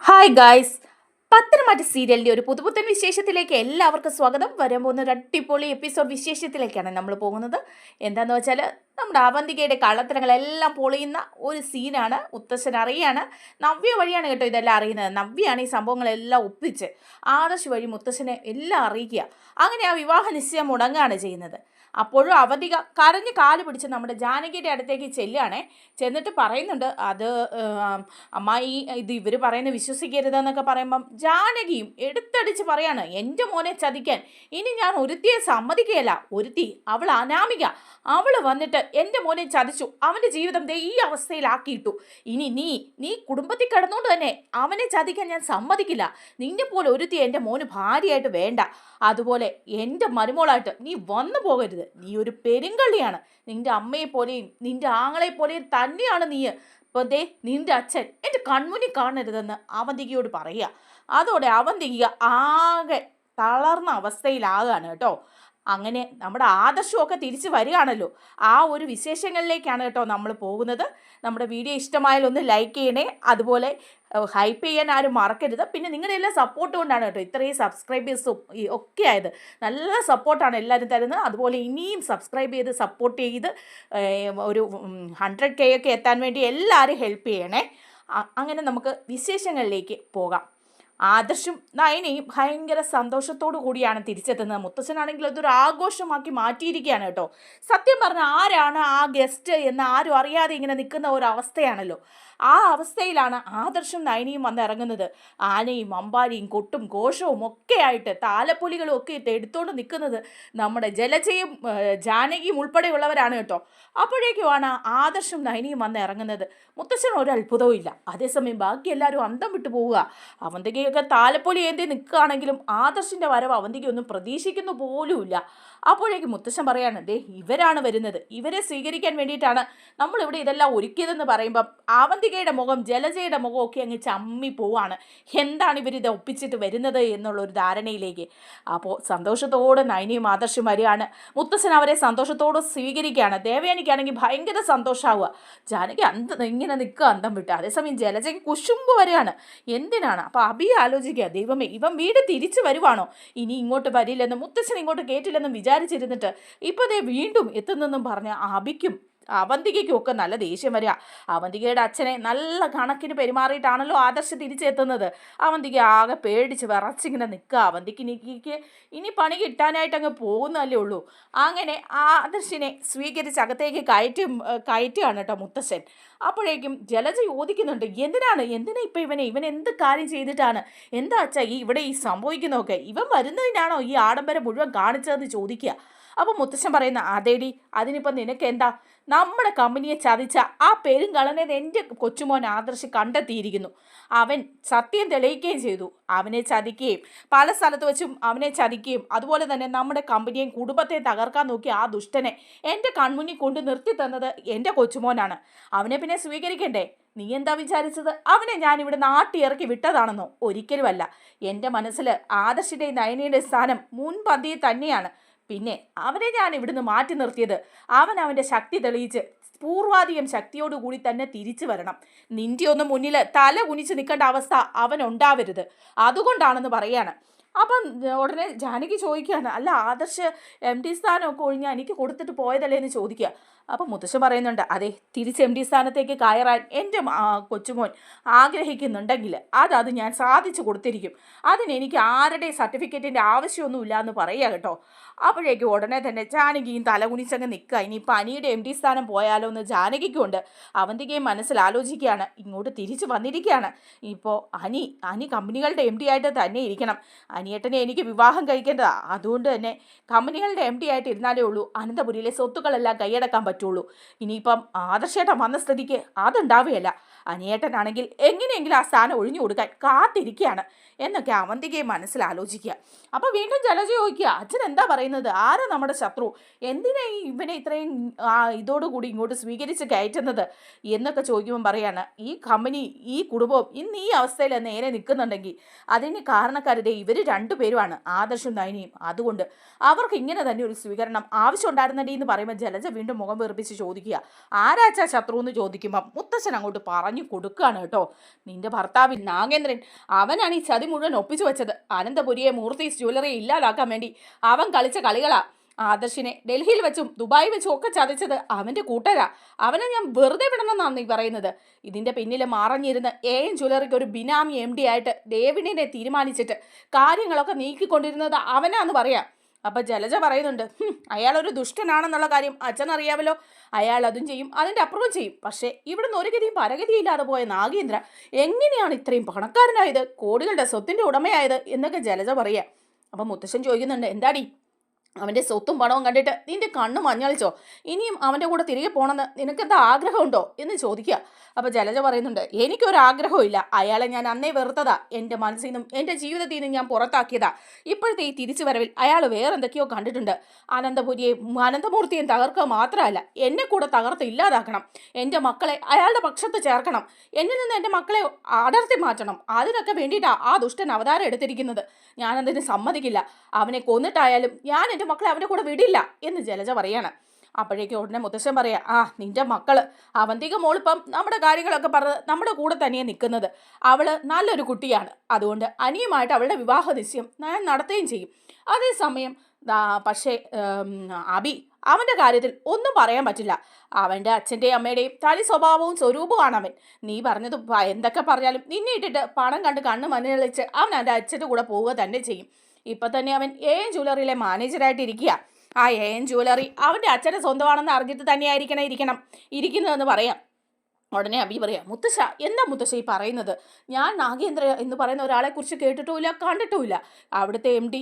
Hi guys, Pathanamthitta സീരിയലിൻ്റെ ഒരു പുതുപുത്തൻ വിശേഷത്തിലേക്ക് എല്ലാവർക്കും സ്വാഗതം. വരാൻ പോകുന്ന ഒരു അടിപൊളി എപ്പിസോഡ് വിശേഷത്തിലേക്കാണ് നമ്മൾ പോകുന്നത്. എന്താണെന്ന് വെച്ചാൽ നമ്മുടെ അവന്തികയുടെ കള്ളത്തരങ്ങളെല്ലാം പൊളിയുന്ന ഒരു സീനാണ്. മുത്തശ്ശൻ അറിയാണ്, നവ്യ വഴിയാണ് കേട്ടോ ഇതെല്ലാം അറിയുന്നത്. നവ്യയാണ് ഈ സംഭവങ്ങളെല്ലാം ഒപ്പിച്ച് ആദർശ് വഴി മുത്തശ്ശനെ എല്ലാം അറിയിക്കുക. അങ്ങനെ ആ വിവാഹ നിശ്ചയം മുടങ്ങുകയാണ് ചെയ്യുന്നത്. അപ്പോഴും അവന്തിക കരഞ്ഞ് കാല് പിടിച്ച് നമ്മുടെ ജാനകിയുടെ അടുത്തേക്ക് ചെല്ലുകയാണേ. ചെന്നിട്ട് പറയുന്നുണ്ട്, അത് അമ്മായി ഇത് ഇവർ പറയുന്നത് വിശ്വസിക്കരുതെന്നൊക്കെ പറയുമ്പം ജാനകിയും എടുത്തടിച്ച് പറയാണ്, എൻ്റെ മോനെ ചതിക്കാൻ ഇനി ഞാൻ ഒരുത്തിയെ സമ്മതിക്കുകയല്ല. ഒരുത്തി അവൾ അനാമിക, അവൾ വന്നിട്ട് എൻ്റെ മോനെ ചതിച്ചു, അവൻ്റെ ജീവിതം ദേ ഈ അവസ്ഥയിലാക്കിയിട്ടു. ഇനി നീ കുടുംബത്തിൽ കിടന്നുകൊണ്ട് തന്നെ അവനെ ചതിക്കാൻ ഞാൻ സമ്മതിക്കില്ല. നിന്നെ പോലെ ഒരുത്തി എൻ്റെ മോന് ഭാര്യയായിട്ട് വേണ്ട. അതുപോലെ എൻ്റെ മരുമോളായിട്ട് നീ വന്നു പോകരുത്. നീ ഒരു പെരുങ്കള്ളിയാണ്. നിൻ്റെ അമ്മയെ പോലെയും നിൻ്റെ ആങ്ങളെ പോലെയും തന്നെയാണ് നീ. ഇപ്പോൾ ദേ നിൻ്റെ അച്ഛൻ എൻ്റെ കൺമുന്നിൽ കാണരുതെന്ന് അവന്തികയോട് പറയുക. അതോടെ അവന്തിക ആകെ തളർന്ന അവസ്ഥയിലാകാണ് കേട്ടോ. അങ്ങനെ നമ്മുടെ ആദർശമൊക്കെ തിരിച്ച് വരികയാണല്ലോ. ആ ഒരു വിശേഷങ്ങളിലേക്കാണ് കേട്ടോ നമ്മൾ പോകുന്നത്. നമ്മുടെ വീഡിയോ ഇഷ്ടമായാലും ഒന്ന് ലൈക്ക് ചെയ്യണേ. അതുപോലെ ഹൈപ്പ് ചെയ്യാൻ ആരും മറക്കരുത്. പിന്നെ നിങ്ങളുടെ എല്ലാ സപ്പോർട്ട് കൊണ്ടാണ് കേട്ടോ ഇത്രയും സബ്സ്ക്രൈബേഴ്സും ഒക്കെ ആയത്. നല്ല സപ്പോർട്ടാണ് എല്ലാവരും തരുന്നത്. അതുപോലെ ഇനിയും സബ്സ്ക്രൈബ് ചെയ്ത് സപ്പോർട്ട് ചെയ്ത് ഒരു 100K ഒക്കെ എത്താൻ വേണ്ടി എല്ലാവരും ഹെൽപ്പ് ചെയ്യണേ. അങ്ങനെ നമുക്ക് വിശേഷങ്ങളിലേക്ക് പോകാം. ആദർശും നയനയും ഭയങ്കര സന്തോഷത്തോടു കൂടിയാണ് തിരിച്ചെത്തുന്നത്. മുത്തച്ഛനാണെങ്കിൽ അതൊരു ആഘോഷമാക്കി മാറ്റിയിരിക്കുകയാണ് കേട്ടോ. സത്യം പറഞ്ഞാൽ ആരാണ് ആ ഗസ്റ്റ് എന്ന് ആരും അറിയാതെ ഇങ്ങനെ നിൽക്കുന്ന ഒരു അവസ്ഥയാണല്ലോ. ആ അവസ്ഥയിലാണ് ആദർശും നയനയും വന്ന് ഇറങ്ങുന്നത്. ആനയും അമ്പാരിയും കൊട്ടും ഘോഷവും ഒക്കെ ആയിട്ട് താലപ്പൊലികളും ഒക്കെ എടുത്തോണ്ട് നിൽക്കുന്നത് നമ്മുടെ ജലജയും ജാനകിയും ഉൾപ്പെടെയുള്ളവരാണ് കേട്ടോ. അപ്പോഴേക്കുമാണ് ആദർശും നയനയും വന്ന് ഇറങ്ങുന്നത്. മുത്തച്ഛൻ ഒരു അത്ഭുതവും ഇല്ല. അതേസമയം ബാക്കി എല്ലാവരും അന്തം വിട്ടു പോവുക. അവന്തികയൊക്കെ താലപ്പൊലി ഏന്തി നിൽക്കുകയാണെങ്കിലും ആദർശിൻ്റെ വരവ് അവന്തികയൊന്നും പ്രതീക്ഷിക്കുന്നു പോലുമില്ല. അപ്പോഴേക്കും മുത്തശ്ശൻ പറയാണ്, ദേ ഇവരാണ് വരുന്നത്, ഇവരെ സ്വീകരിക്കാൻ വേണ്ടിയിട്ടാണ് നമ്മളിവിടെ ഇതെല്ലാം ഒരുക്കിയതെന്ന് പറയുമ്പം അവന്തികയുടെ മുഖം ജലജയുടെ മുഖം ഒക്കെ അങ്ങ് ചമ്മി പോവാണ്. എന്താണ് ഇവരിത് ഒപ്പിച്ചിട്ട് വരുന്നത് എന്നുള്ളൊരു ധാരണയിലേക്ക്. അപ്പോൾ സന്തോഷത്തോടെ നയനയും ആദർശും വരികയാണ്. മുത്തശ്ശൻ അവരെ സന്തോഷത്തോടെ സ്വീകരിക്കുകയാണ്. ദേവയാനിക്കാണെങ്കിൽ ഭയങ്കര സന്തോഷമാവുക. ജാനകി ഇങ്ങനെ നിൽക്കുക അന്തം വിട്ട്. അതേസമയം ജലജയ്ക്ക് കുശുമ്പ് വരികയാണ്. എന്തിനാണ്? അപ്പോൾ അബിയെ ആലോചിക്കുക, ദൈവമേ ഇവൻ വീട് തിരിച്ചു വരുവാണോ? ഇനി ഇങ്ങോട്ട് വരില്ലെന്നും മുത്തച്ഛൻ ഇങ്ങോട്ട് കേട്ടില്ലെന്നും വിചാരിച്ചിരുന്നിട്ട് ഇപ്പോൾ ദേ വീണ്ടും എത്തുന്നെന്നും പറഞ്ഞ് അബിക്കും അവന്തികയ്ക്കും ഒക്കെ നല്ല ദേഷ്യം വരിക. അവന്തികയുടെ അച്ഛനെ നല്ല കണക്കിന് പെരുമാറിയിട്ടാണല്ലോ ആദർശ് തിരിച്ചെത്തുന്നത്. അവന്തിക ആകെ പേടിച്ച് വിറച്ചിങ്ങനെ നിൽക്കുക. അവന്തിക്ക് ഇനി പണി കിട്ടാനായിട്ട് അങ്ങ് പോകുന്നതല്ലേ ഉള്ളൂ. അങ്ങനെ ആദർശിനെ സ്വീകരിച്ച് അകത്തേക്ക് കയറ്റുകയാണ് കേട്ടോ മുത്തശ്ശൻ. അപ്പോഴേക്കും ജലജ ചോദിക്കുന്നുണ്ട്, എന്തിനാ ഇപ്പം ഇവൻ എന്ത് കാര്യം ചെയ്തിട്ടാണ്, എന്താ അച്ഛാ ഇവിടെ ഈ സംഭവിക്കുന്നതൊക്കെ? ഇവൻ വരുന്നതിനാണോ ഈ ആഡംബരം മുഴുവൻ കാണിച്ചതെന്ന് ചോദിക്കുക. അപ്പോൾ മുത്തശ്ശൻ പറയുന്ന, അതേടി അതിനിപ്പം നിനക്ക് എന്താ? നമ്മുടെ കമ്പനിയെ ചതിച്ച ആ പെരുങ്കള്ളനെ എൻ്റെ കൊച്ചുമോൻ ആദർശ് കണ്ടെത്തിയിരിക്കുന്നു. അവൻ സത്യം തെളിയിക്കുകയും ചെയ്തു. അവനെ ചതിക്കുകയും പല സ്ഥലത്ത് വെച്ചും അവനെ ചതിക്കുകയും അതുപോലെ തന്നെ നമ്മുടെ കമ്പനിയെയും കുടുംബത്തെയും തകർക്കാൻ നോക്കി ആ ദുഷ്ടനെ എൻ്റെ കൺമുന്നിൽ കൊണ്ട് നിർത്തി തന്നത് എൻ്റെ കൊച്ചുമോനാണ്. അവനെ പിന്നെ സ്വീകരിക്കണ്ടേ? നീ എന്താ വിചാരിച്ചത് അവനെ ഞാനിവിടെ നാട്ടിയിറക്കി വിട്ടതാണെന്നോ? ഒരിക്കലുമല്ല. എൻ്റെ മനസ്സിൽ ആദർശിൻ്റെയും നയനയുടെ സ്ഥാനം മുൻപന്തിയിൽ തന്നെയാണ്. പിന്നെ അവനെ ഞാൻ ഇവിടുന്ന് മാറ്റി നിർത്തിയത് അവൻ്റെ ശക്തി തെളിയിച്ച് പൂർവാധികം ശക്തിയോടുകൂടി തന്നെ തിരിച്ചു വരണം. നിൻ്റെ ഒന്നും മുന്നിൽ തല കുനിച്ച് നിൽക്കേണ്ട അവസ്ഥ അവനുണ്ടാവരുത്. അതുകൊണ്ടാണെന്ന് പറയാണ്. അപ്പം ഉടനെ ജാനകി ചോദിക്കുകയാണ്, അല്ല ആദർശ് MD സ്ഥാനമൊക്കെ ഒഴിഞ്ഞാൽ എനിക്ക് കൊടുത്തിട്ട് പോയതല്ലേ എന്ന് ചോദിക്കുക. അപ്പം മുത്തശ്ശൻ പറയുന്നുണ്ട്, അതെ തിരിച്ച് MD സ്ഥാനത്തേക്ക് കയറാൻ എൻ്റെ കൊച്ചുമോൻ ആഗ്രഹിക്കുന്നുണ്ടെങ്കിൽ അത് ഞാൻ സാധിച്ചു കൊടുത്തിരിക്കും. അതിനെനിക്ക് ആരുടെ സർട്ടിഫിക്കറ്റിൻ്റെ ആവശ്യമൊന്നുമില്ല എന്ന് പറയുക കേട്ടോ. അപ്പോഴേക്കും ഉടനെ തന്നെ ജാനകിയും തലകുനിച്ചങ്ങ് നിൽക്കുക. ഇനിയിപ്പോൾ അനിയുടെ MD സ്ഥാനം പോയാലോ എന്ന് ജാനകിക്കുണ്ട്. അവന്തികയും മനസ്സിൽ ആലോചിക്കുകയാണ്. ഇങ്ങോട്ട് തിരിച്ചു വന്നിരിക്കുകയാണ്. ഇപ്പോൾ അനി കമ്പനികളുടെ MD ആയിട്ട് തന്നെ ഇരിക്കണം. അനിയേട്ടനെ എനിക്ക് വിവാഹം കഴിക്കേണ്ടതാണ്. അതുകൊണ്ട് തന്നെ കമ്പനികളുടെ MD ആയിട്ട് ഇരുന്നാലേ ഉള്ളൂ അനന്തപുരിയിലെ സ്വത്തുക്കളെല്ലാം കൈയടക്കാൻ പറ്റുള്ളൂ. ഇനിയിപ്പം ആദർശേട്ടൻ വന്ന സ്ഥിതിക്ക് അതുണ്ടാവുകയല്ല. അനിയേട്ടനാണെങ്കിൽ എങ്ങനെയെങ്കിലും ആ സ്ഥാനം ഒഴിഞ്ഞു കൊടുക്കാൻ കാത്തിരിക്കുകയാണ് എന്നൊക്കെ അവന്തികയെ മനസ്സിൽ ആലോചിക്കുക. അപ്പോൾ വീണ്ടും ജലജ ചോദിക്കുക, അച്ഛൻ എന്താ പറയുന്നത്? ആരാ നമ്മുടെ ശത്രു? എന്തിനാ ഇവനെ ഇത്രയും ഇതോടുകൂടി ഇങ്ങോട്ട് സ്വീകരിച്ച് കയറ്റുന്നത് എന്നൊക്കെ ചോദിക്കുമ്പോൾ പറയാണ്, ഈ കമ്പനി ഈ കുടുംബവും ഇന്ന് ഈ അവസ്ഥയിൽ നേരെ നിൽക്കുന്നുണ്ടെങ്കിൽ അതിന് കാരണക്കാരുടെ ഇവർ രണ്ടുപേരുമാണ്, ആദർശും നയനയും. അതുകൊണ്ട് അവർക്ക് ഇങ്ങനെ തന്നെ ഒരു സ്വീകരണം ആവശ്യമുണ്ടായിരുന്നടി എന്ന് പറയുമ്പോൾ ജലജ വീണ്ടും മുഖം വീർപ്പിച്ച് ചോദിക്കുക, ആരാച്ചാ ശത്രു എന്ന് ചോദിക്കുമ്പം മുത്തശ്ശൻ അങ്ങോട്ട് പറഞ്ഞു പറഞ്ഞു കൊടുക്കുകയാണ് കേട്ടോ. നിന്റെ ഭർത്താവിൻ നാഗേന്ദ്രൻ അവനാണ് ഈ ചതി മുഴുവൻ ഒപ്പിച്ചു വെച്ചത്. അനന്തപുരിയെ മൂർത്തീസ് ജ്വല്ലറി ഇല്ലാതാക്കാൻ വേണ്ടി അവൻ കളിച്ച കളികളാ. ആദർശിനെ ഡൽഹിയിൽ വെച്ചും ദുബായി വെച്ചും ഒക്കെ ചതച്ചത് അവൻ്റെ കൂട്ടരാ. അവനെ ഞാൻ വെറുതെ വിടണമെന്നാണ് നീ പറയുന്നത്. ഇതിൻ്റെ പിന്നിൽ മറഞ്ഞിരുന്ന് എൻ ജ്വല്ലറിക്ക് ഒരു ബിനാമി MD ആയിട്ട് ഡേവിഡിനെ തീരുമാനിച്ചിട്ട് കാര്യങ്ങളൊക്കെ നീക്കിക്കൊണ്ടിരുന്നത് അവനാന്ന് പറയാം. അപ്പം ജലജ പറയുന്നുണ്ട്, അയാളൊരു ദുഷ്ടനാണെന്നുള്ള കാര്യം അച്ഛനറിയാമല്ലോ. അയാൾ അതും ചെയ്യും, അതിൻ്റെ അപ്പുറവും ചെയ്യും. പക്ഷേ ഇവിടുന്ന് ഒരു ഗതിയും പരഗതിയില്ലാതെ പോയ നാഗേന്ദ്ര എങ്ങനെയാണ് ഇത്രയും പണക്കാരനായത്, കോടികളുടെ സ്വത്തിൻ്റെ ഉടമയായത് എന്നൊക്കെ ജലജ പറയുക. അപ്പം മുത്തശ്ശൻ ചോദിക്കുന്നുണ്ട്, എന്താടി അവൻ്റെ സ്വത്തും പണവും കണ്ടിട്ട് നിന്റെ കണ്ണ് മഞ്ഞളിച്ചോ? ഇനിയും അവൻ്റെ കൂടെ തിരികെ പോകണമെന്ന് നിനക്കെന്താ ആഗ്രഹമുണ്ടോ എന്ന് ചോദിക്കുക. അപ്പോൾ ജലജ പറയുന്നുണ്ട്, എനിക്കൊരാഗ്രഹവും ഇല്ല. അയാളെ ഞാൻ അന്നേ വെറുത്തതാ. എൻ്റെ മനസ്സിൽ നിന്നും എൻ്റെ ജീവിതത്തിൽ നിന്നും ഞാൻ പുറത്താക്കിയതാ. ഇപ്പോഴത്തെ ഈ തിരിച്ചു വരവിൽ അയാൾ വേറെന്തൊക്കെയോ കണ്ടിട്ടുണ്ട്. അനന്തമൂർത്തിയും തകർക്കുക മാത്രമല്ല, എന്നെ കൂടെ തകർത്ത് ഇല്ലാതാക്കണം. എൻ്റെ മക്കളെ അയാളുടെ പക്ഷത്ത് ചേർക്കണം. എന്നിൽ നിന്ന് എൻ്റെ മക്കളെ അടർത്തി മാറ്റണം. അതിനൊക്കെ വേണ്ടിയിട്ടാണ് ആ ദുഷ്ടൻ അവതാരം എടുത്തിരിക്കുന്നത്. ഞാനതിന് സമ്മതിക്കില്ല. അവനെ കൊന്നിട്ടായാലും ഞാൻ എൻ്റെ മക്കളെ അവൻ്റെ കൂടെ വിടില്ല എന്ന് ജലജ പറയാണ്. അപ്പോഴേക്കും ഉടനെ മുത്തശ്ശൻ പറയാം, നിന്റെ മക്കള് അവന്തിക മോളിപ്പം നമ്മുടെ കാര്യങ്ങളൊക്കെ പറഞ്ഞ് നമ്മുടെ കൂടെ തന്നെയാണ് നിൽക്കുന്നത്. അവള് നല്ലൊരു കുട്ടിയാണ്. അതുകൊണ്ട് അനിയുമായിട്ട് അവളുടെ വിവാഹ നിശ്ചയം ഞാൻ നടത്തുകയും ചെയ്യും. അതേസമയം പക്ഷേ അബി, അവൻ്റെ കാര്യത്തിൽ ഒന്നും പറയാൻ പറ്റില്ല. അവൻ്റെ അച്ഛൻ്റെയും അമ്മയുടെയും തനി സ്വഭാവവും സ്വരൂപമാണ് അവൻ. നീ പറഞ്ഞത് എന്തൊക്കെ പറഞ്ഞാലും നിന്നെ ഇട്ടിട്ട് പണം കണ്ട് കണ്ണ് മഞ്ഞളിച്ച് അവൻ അവൻ്റെ അച്ഛൻ്റെ കൂടെ പോവുക തന്നെ ചെയ്യും. ഇപ്പം തന്നെ അവൻ AN ജ്വല്ലറിയിലെ മാനേജറായിട്ട് ഇരിക്കുക. ആ AN ജ്വല്ലറി അവൻ്റെ അച്ഛൻ്റെ സ്വന്തമാണെന്ന് അറിഞ്ഞിട്ട് തന്നെയായിരിക്കണം ഇരിക്കുന്നതെന്ന് പറയാം. ഉടനെ അബി പറയാം, മുത്തശ്ശ എന്താ മുത്തശ്ശ ഈ പറയുന്നത്? ഞാൻ നാഗേന്ദ്ര എന്ന് പറയുന്ന ഒരാളെക്കുറിച്ച് കേട്ടിട്ടുമില്ല, കണ്ടിട്ടുമില്ല. അവിടുത്തെ MD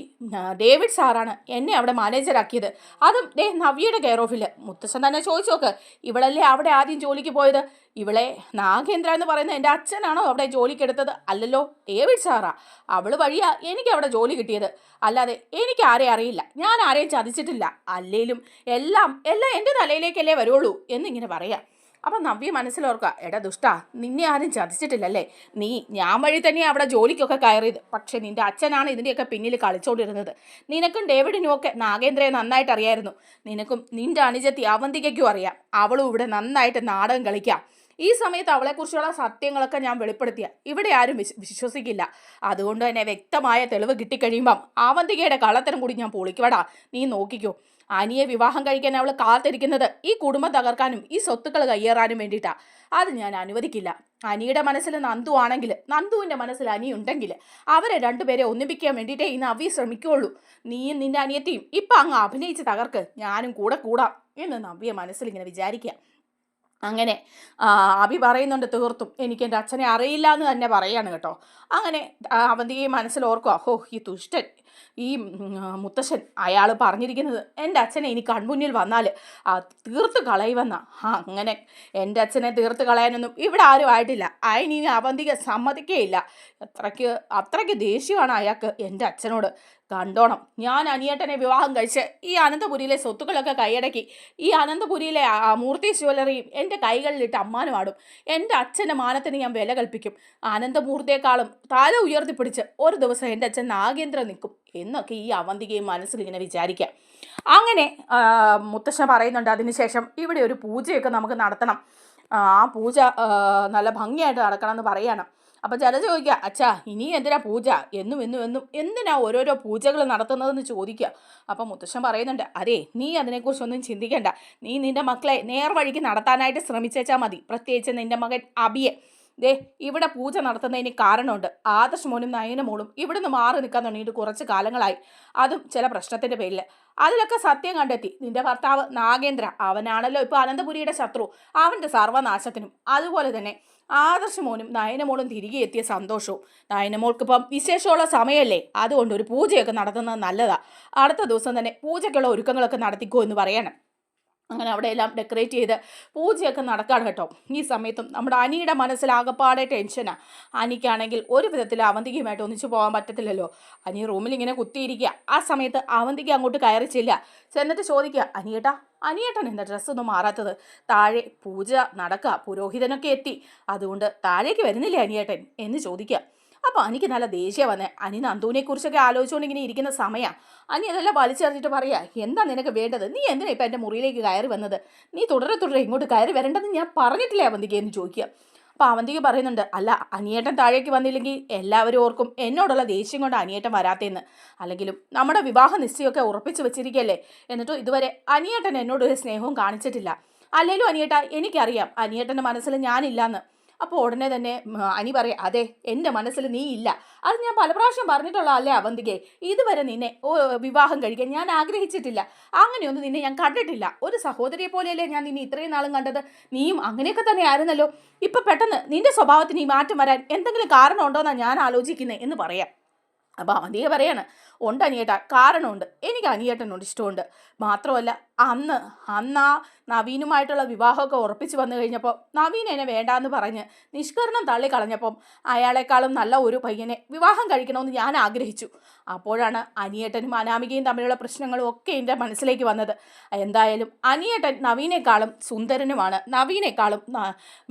ഡേവിഡ് സാറാണ് എന്നെ അവിടെ മാനേജറാക്കിയത്. അതും നവ്യയുടെ കെയർ ഓഫിൽ. മുത്തശ്ശൻ തന്നെ ചോദിച്ചു നോക്ക്, ഇവളല്ലേ അവിടെ ആദ്യം ജോലിക്ക് പോയത്? ഇവളെ നാഗേന്ദ്ര എന്ന് പറയുന്ന എൻ്റെ അച്ഛനാണോ അവിടെ ജോലിക്ക് എടുത്തത്? അല്ലല്ലോ, ഡേവിഡ് സാറാ. അവൾ വഴിയാ എനിക്ക് അവിടെ ജോലി കിട്ടിയത്. അല്ലാതെ എനിക്ക് ആരെയും അറിയില്ല, ഞാൻ ആരെയും ചതിച്ചിട്ടില്ല. അല്ലേലും എല്ലാം എൻ്റെ തലയിലേക്കല്ലേ വരുള്ളൂ എന്നിങ്ങനെ പറയാം. അപ്പം നവ്യ മനസ്സിലോർക്കുക, എടാ ദുഷ്ടാ, നിന്നെ ആരും ചതിച്ചിട്ടില്ലല്ലേ? ഞാൻ വഴി തന്നെയാണ് അവിടെ ജോലിക്കൊക്കെ കയറിയത്. പക്ഷെ നിൻ്റെ അച്ഛനാണ് ഇതിൻ്റെയൊക്കെ പിന്നിൽ കളിച്ചുകൊണ്ടിരുന്നത്. നിനക്കും ഡേവിഡിനും ഒക്കെ നാഗേന്ദ്രയെ നന്നായിട്ട് അറിയായിരുന്നു. നിനക്കും നിൻ്റെ അനുജത്തി അവന്തികയ്ക്കും അറിയാം. അവളും ഇവിടെ നന്നായിട്ട് നാടകം കളിക്കാം. ഈ സമയത്ത് അവളെക്കുറിച്ചുള്ള സത്യങ്ങളൊക്കെ ഞാൻ വെളിപ്പെടുത്തിയ ഇവിടെ ആരും വിശ്വസിക്കില്ല. അതുകൊണ്ട് തന്നെ വ്യക്തമായ തെളിവ് കിട്ടിക്കഴിയുമ്പം അവന്തികയുടെ കള്ളത്തരം കൂടി ഞാൻ പൊളിക്കുവടാ, നീ നോക്കിക്കോ. അനിയെ വിവാഹം കഴിക്കാൻ അവൾ കാത്തിരിക്കുന്നത് ഈ കുടുംബം തകർക്കാനും ഈ സ്വത്തുക്കൾ കയ്യേറാനും വേണ്ടിയിട്ടാണ്. അത് ഞാൻ അനുവദിക്കില്ല. അനിയുടെ മനസ്സിൽ നന്ദു ആണെങ്കിൽ, നന്ദുവിൻ്റെ മനസ്സിൽ അനി ഉണ്ടെങ്കിൽ അവരെ രണ്ടുപേരെ ഒന്നിപ്പിക്കാൻ വേണ്ടിയിട്ടേ ഈ നവ്യ ശ്രമിക്കുകയുള്ളൂ. നീയും നിൻ്റെ അനിയത്തിയും ഇപ്പം അങ്ങ് അഭിനയിച്ച് തകർക്ക്, ഞാനും കൂടെ കൂടാം എന്ന് നവ്യ മനസ്സിലിങ്ങനെ വിചാരിക്കുക. അങ്ങനെ അബി പറയുന്നുണ്ട്, തീർത്തും എനിക്ക് എൻ്റെ അച്ഛനെ അറിയില്ല എന്ന് തന്നെ പറയാണ് കേട്ടോ. അങ്ങനെ അവന്തികയും മനസ്സിലോർക്കുക, ഈ ദുഷ്ടൻ, ഈ മുത്തശ്ശൻ, അയാൾ പറഞ്ഞിരിക്കുന്നത് എൻ്റെ അച്ഛനെ ഇനി കൺമുന്നിൽ വന്നാൽ തീർത്ത് കളയുമെന്ന. അങ്ങനെ എൻ്റെ അച്ഛനെ തീർത്ത് കളയാനൊന്നും ഇവിടെ ആരും ആയിട്ടില്ല. അതിനി അവന്തിക സമ്മതിക്കുകയില്ല. അത്രയ്ക്ക് ദേഷ്യമാണ് അയാൾക്ക് എൻ്റെ അച്ഛനോട്. കണ്ടോണം, ഞാൻ അനിയേട്ടനെ വിവാഹം കഴിച്ച് ഈ അനന്തപുരിയിലെ സ്വത്തുക്കളൊക്കെ കൈയടക്കി ഈ അനന്തപുരിയിലെ മൂർത്തി ജ്വല്ലറിയും എൻ്റെ കൈകളിലിട്ട് അമ്മാനമാടും. എൻ്റെ അച്ഛൻ്റെ മാനത്തിന് ഞാൻ വില കൽപ്പിക്കും. അനന്തമൂർത്തിയെക്കാളും തല ഉയർത്തിപ്പിടിച്ച് ഒരു ദിവസം എൻ്റെ അച്ഛൻ നാഗേന്ദ്ര നിൽക്കും എന്നൊക്കെ ഈ അവന്തികയും മനസ്സിലിങ്ങനെ വിചാരിക്കാം. അങ്ങനെ മുത്തശ്ശൻ പറയുന്നുണ്ട്, അതിനുശേഷം ഇവിടെ ഒരു പൂജയൊക്കെ നമുക്ക് നടത്തണം. ആ പൂജ നല്ല ഭംഗിയായിട്ട് നടക്കണം എന്ന് പറയണം. അപ്പം ജലജ ചോദിക്കുക, അച്ഛാ ഇനി എന്തിനാ പൂജ? എന്നും എന്തിനാ ഓരോരോ പൂജകൾ നടത്തുന്നതെന്ന് ചോദിക്കുക. അപ്പം മുത്തശ്ശൻ പറയുന്നുണ്ട്, അതെ, നീ അതിനെക്കുറിച്ചൊന്നും ചിന്തിക്കേണ്ട. നീ നിൻ്റെ മക്കളെ നേർവഴിക്ക് നടത്താനായിട്ട് ശ്രമിച്ചേച്ചാൽ മതി. പ്രത്യേകിച്ച് നിൻ്റെ മകൻ അബിയെ. ഇവിടെ പൂജ നടത്തുന്നതിന് കാരണമുണ്ട്. ആദർശ് മോനും നയന മോളും ഇവിടുന്ന് മാറി നിൽക്കാൻ തുടങ്ങിയിട്ട് കുറച്ച് കാലങ്ങളായി. അതും ചില പ്രശ്നത്തിൻ്റെ പേരിൽ. അതിലൊക്കെ സത്യം കണ്ടെത്തി. നിൻ്റെ ഭർത്താവ് നാഗേന്ദ്ര, അവനാണല്ലോ ഇപ്പോൾ അനന്തപുരിയുടെ ശത്രു. അവൻ്റെ സർവ്വനാശത്തിനും. അതുപോലെ തന്നെ ആദർശ് മോനും നയനമോളും തിരികെ എത്തിയ സന്തോഷവും. നയനമോൾക്കിപ്പം വിശേഷമുള്ള സമയമല്ലേ, അതുകൊണ്ട് ഒരു പൂജയൊക്കെ നടത്തുന്നത് നല്ലതാണ്. അടുത്ത ദിവസം തന്നെ പൂജയ്ക്കുള്ള ഒരുക്കങ്ങളൊക്കെ നടത്തിക്കോ എന്ന് പറയണം. അങ്ങനെ അവിടെ എല്ലാം ഡെക്കറേറ്റ് ചെയ്ത് പൂജയൊക്കെ നടക്കാണ് കേട്ടോ. ഈ സമയത്തും നമ്മുടെ അനിയുടെ മനസ്സിലാകപ്പാടെ ടെൻഷനാണ്. അനിക്കാണെങ്കിൽ ഒരു വിധത്തിൽ അവന്തികയുമായിട്ട് ഒന്നിച്ചു പോകാൻ പറ്റത്തില്ലല്ലോ. അനി റൂമിൽ ഇങ്ങനെ കുത്തിയിരിക്കുക. ആ സമയത്ത് അവന്തിക അങ്ങോട്ട് കയറിച്ചില്ല. ചെന്നിട്ട് ചോദിക്കുക, അനിയേട്ടൻ എന്താ ഡ്രസ്സൊന്നും മാറാത്തത്? താഴെ പൂജ നടക്കുക, പുരോഹിതനൊക്കെ എത്തി, അതുകൊണ്ട് താഴേക്ക് വരുന്നില്ലേ അനിയേട്ടൻ എന്ന് ചോദിക്കുക. അപ്പോൾ എനിക്ക് നല്ല ദേഷ്യം വന്നേ. അനി നന്ദുവിനെക്കുറിച്ചൊക്കെ ആലോചിച്ചുകൊണ്ട് ഇങ്ങനെ ഇരിക്കുന്ന സമയമാണ്. അനി അതെല്ലാം വലിച്ചെറിഞ്ഞിട്ട് പറയാ, എന്താ നിനക്ക് വേണ്ടത്? നീ എന്തിനാ ഇപ്പം എൻ്റെ മുറിയിലേക്ക് കയറി വന്നത്? നീ തുടരെ ഇങ്ങോട്ട് കയറി വരേണ്ടതെന്ന് ഞാൻ പറഞ്ഞിട്ടില്ലേ അവന്തിക എന്ന് ചോദിക്കുക. അപ്പോൾ അവന്തിക പറയുന്നുണ്ട്, അല്ല അനിയേട്ടൻ താഴേക്ക് വന്നില്ലെങ്കിൽ എല്ലാവരും ഓർക്കും എന്നോടുള്ള ദേഷ്യം കൊണ്ട് അനിയേട്ടൻ വരാത്തേന്ന്. അല്ലെങ്കിലും നമ്മുടെ വിവാഹ നിശ്ചയമൊക്കെ ഉറപ്പിച്ച് വെച്ചിരിക്കുകയല്ലേ, എന്നിട്ടും ഇതുവരെ അനിയേട്ടൻ എന്നോടൊരു സ്നേഹവും കാണിച്ചിട്ടില്ല. അല്ലേലും അനിയേട്ട എനിക്കറിയാം അനിയേട്ടൻ്റെ മനസ്സിൽ ഞാനില്ലാന്ന്. അപ്പോൾ ഉടനെ തന്നെ അനി പറയാം, അതെ എൻ്റെ മനസ്സിൽ നീ ഇല്ല. അത് ഞാൻ പല പ്രാവശ്യം പറഞ്ഞിട്ടുള്ള അല്ലേ അവന്തികെ, ഇതുവരെ നിന്നെ വിവാഹം കഴിക്കാൻ ഞാൻ ആഗ്രഹിച്ചിട്ടില്ല. അങ്ങനെയൊന്നും നിന്നെ ഞാൻ കണ്ടിട്ടില്ല. ഒരു സഹോദരിയെ പോലെയല്ലേ ഞാൻ നിന്നെ ഇത്രയും നാളും കണ്ടത്. നീയും അങ്ങനെയൊക്കെ തന്നെ ആയിരുന്നല്ലോ. ഇപ്പം പെട്ടെന്ന് നിന്റെ സ്വഭാവത്തിന് ഈ മാറ്റം വരാൻ എന്തെങ്കിലും കാരണമുണ്ടോയെന്നാണ് ഞാൻ ആലോചിക്കുന്നത് എന്ന് പറയാം. അപ്പോൾ അവന്തിക പറയാണ്, ഉണ്ട് അനിയേട്ടാ, കാരണമുണ്ട്. എനിക്ക് അനിയേട്ടനോട് ഇഷ്ടമുണ്ട്. മാത്രമല്ല അന്ന് ആ നവീനുമായിട്ടുള്ള വിവാഹമൊക്കെ ഉറപ്പിച്ച് വന്നു കഴിഞ്ഞപ്പോൾ നവീൻ എന്നെ വേണ്ടാന്ന് പറഞ്ഞ് നിഷ്കരണം തള്ളിക്കളഞ്ഞപ്പം അയാളെക്കാളും നല്ല ഒരു പയ്യനെ വിവാഹം കഴിക്കണമെന്ന് ഞാൻ ആഗ്രഹിച്ചു. അപ്പോഴാണ് അനിയേട്ടനും അനാമികയും തമ്മിലുള്ള പ്രശ്നങ്ങളും ഒക്കെ എൻ്റെ മനസ്സിലേക്ക് വന്നത്. എന്തായാലും അനിയേട്ടൻ നവീനേക്കാളും സുന്ദരനുമാണ്, നവീനേക്കാളും